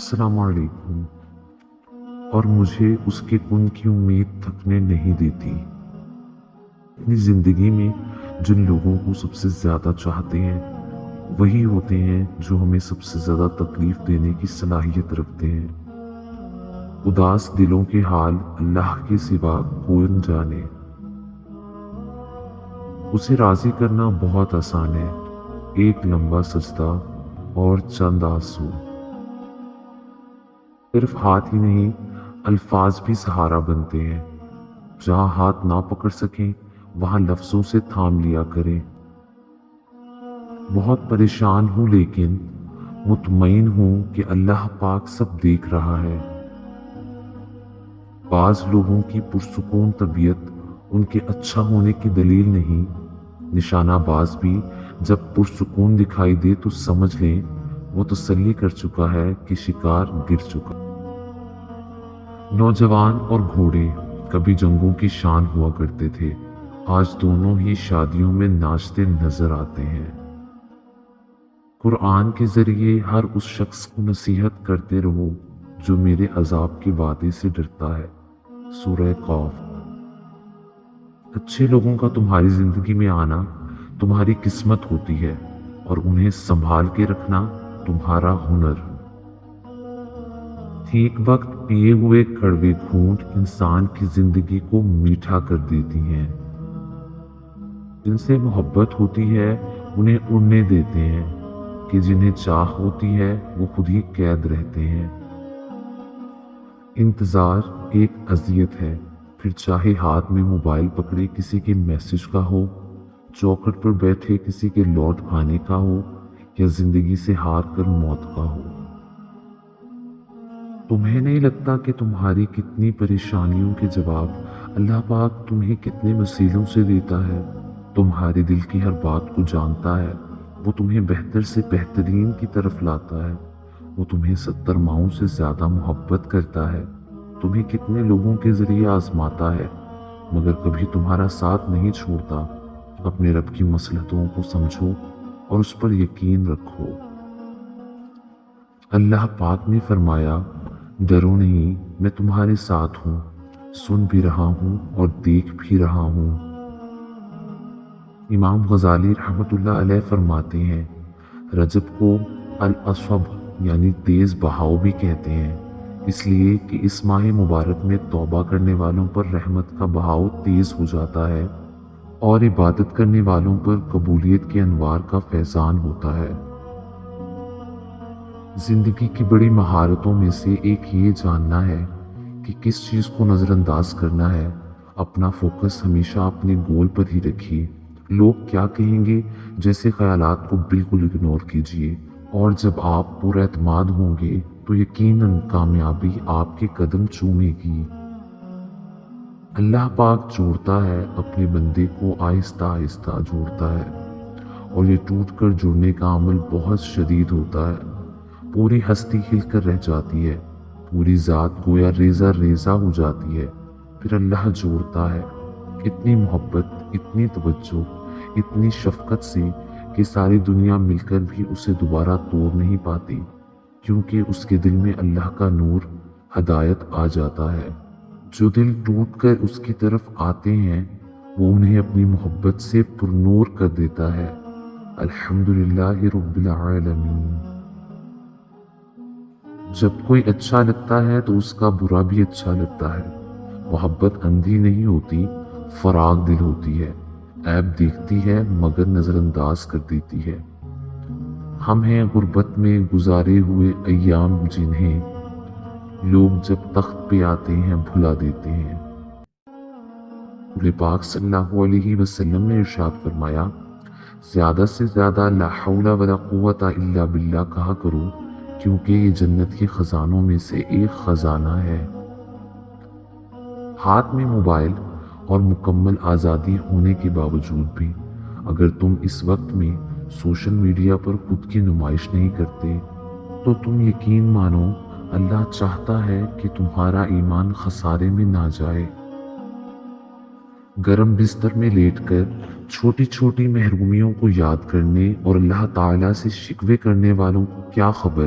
السلام علیکم۔ اور مجھے اس کے کن کی امید تھکنے نہیں دیتی۔ اپنی زندگی میں جن لوگوں کو سب سے زیادہ چاہتے ہیں وہی ہوتے ہیں جو ہمیں سب سے زیادہ تکلیف دینے کی صلاحیت رکھتے ہیں۔ اداس دلوں کے حال اللہ کے سوا کون جانے۔ اسے راضی کرنا بہت آسان ہے، ایک لمبا سجدہ اور چند آنسو۔ صرف ہاتھ ہی نہیں، الفاظ بھی سہارا بنتے ہیں۔ جہاں ہاتھ نہ پکڑ سکیں وہاں لفظوں سے تھام لیا کریں۔ بہت پریشان ہوں لیکن مطمئن ہوں کہ اللہ پاک سب دیکھ رہا ہے۔ بعض لوگوں کی پرسکون طبیعت ان کے اچھا ہونے کی دلیل نہیں، نشانہ باز بھی جب پرسکون دکھائی دے تو سمجھ لیں وہ تسلی کر چکا ہے کہ شکار گر چکا۔ نوجوان اور گھوڑے کبھی جنگوں کی شان ہوا کرتے تھے، آج دونوں ہی شادیوں میں ناچتے نظر آتے ہیں۔ قرآن کے ذریعے ہر اس شخص کو نصیحت کرتے رہو جو میرے عذاب کے وعدے سے ڈرتا ہے۔ سورہ قاف۔ اچھے لوگوں کا تمہاری زندگی میں آنا تمہاری قسمت ہوتی ہے اور انہیں سنبھال کے رکھنا تمہارا ہنر۔ ایک وقت پیے ہوئے کڑوے گھونٹ انسان کی زندگی کو میٹھا کر دیتی ہیں۔ جن سے محبت ہوتی ہے انہیں اڑنے دیتے ہیں کہ جنہیں چاہ ہوتی ہے وہ خود ہی قید رہتے ہیں۔ انتظار ایک اذیت ہے، پھر چاہے ہاتھ میں موبائل پکڑے کسی کے میسج کا ہو، چوکھٹ پر بیٹھے کسی کے لوٹ آنے کا ہو یا زندگی سے ہار کر موت کا ہو۔ تمہیں نہیں لگتا کہ تمہاری کتنی پریشانیوں کے جواب اللہ پاک تمہیں کتنے وسیلوں سے دیتا ہے؟ تمہارے دل کی ہر بات کو جانتا ہے، وہ تمہیں بہتر سے بہترین کی طرف لاتا ہے۔ وہ تمہیں 70 ماؤں سے زیادہ محبت کرتا ہے، تمہیں کتنے لوگوں کے ذریعے آزماتا ہے مگر کبھی تمہارا ساتھ نہیں چھوڑتا۔ اپنے رب کی مصلحتوں کو سمجھو اور اس پر یقین رکھو۔ اللہ پاک نے فرمایا، ڈرو نہیں، میں تمہارے ساتھ ہوں، سن بھی رہا ہوں اور دیکھ بھی رہا ہوں۔ امام غزالی رحمۃ اللہ علیہ فرماتے ہیں، رجب کو الاصب یعنی تیز بہاؤ بھی کہتے ہیں، اس لیے کہ اس ماہ مبارک میں توبہ کرنے والوں پر رحمت کا بہاؤ تیز ہو جاتا ہے اور عبادت کرنے والوں پر قبولیت کے انوار کا فیضان ہوتا ہے۔ زندگی کی بڑی مہارتوں میں سے ایک یہ جاننا ہے کہ کس چیز کو نظر انداز کرنا ہے۔ اپنا فوکس ہمیشہ اپنے گول پر ہی رکھیے۔ لوگ کیا کہیں گے جیسے خیالات کو بالکل اگنور کیجیے، اور جب آپ پر اعتماد ہوں گے تو یقیناً کامیابی آپ کے قدم چومے گی۔ اللہ پاک جوڑتا ہے، اپنے بندے کو آہستہ آہستہ جوڑتا ہے، اور یہ ٹوٹ کر جڑنے کا عمل بہت شدید ہوتا ہے۔ پوری ہستی ہل کر رہ جاتی ہے، پوری ذات گویا ریزہ ریزہ ہو جاتی ہے، پھر اللہ جوڑتا ہے اتنی محبت، اتنی توجہ، اتنی شفقت سے کہ ساری دنیا مل کر بھی اسے دوبارہ توڑ نہیں پاتی، کیونکہ اس کے دل میں اللہ کا نور، ہدایت آ جاتا ہے۔ جو دل ٹوٹ کر اس کی طرف آتے ہیں وہ انہیں اپنی محبت سے پرنور کر دیتا ہے۔ الحمدللہ رب العالمین۔ جب کوئی اچھا لگتا ہے تو اس کا برا بھی اچھا لگتا ہے۔ محبت اندھی نہیں ہوتی، فراغ دل ہوتی ہے، عیب دیکھتی ہے مگر نظر انداز کر دیتی ہے۔ ہم ہیں غربت میں گزارے ہوئے ایام جنہیں لوگ جب تخت پہ آتے ہیں بھلا دیتے ہیں۔ نبی پاک صلی اللہ علیہ وسلم نے ارشاد فرمایا، زیادہ سے زیادہ لا حول ولا قوت الا باللہ کہا کرو، کیونکہ یہ جنت کے خزانوں میں سے ایک خزانہ ہے۔ ہاتھ میں موبائل اور مکمل آزادی ہونے کے باوجود بھی اگر تم اس وقت میں سوشل میڈیا پر خود کی نمائش نہیں کرتے تو تم یقین مانو اللہ چاہتا ہے کہ تمہارا ایمان خسارے میں نہ جائے۔ گرم بستر میں لیٹ کر چھوٹی چھوٹی محرومیوں کو یاد کرنے اور اللہ تعالیٰ سے شکوے کرنے والوں کو کیا خبر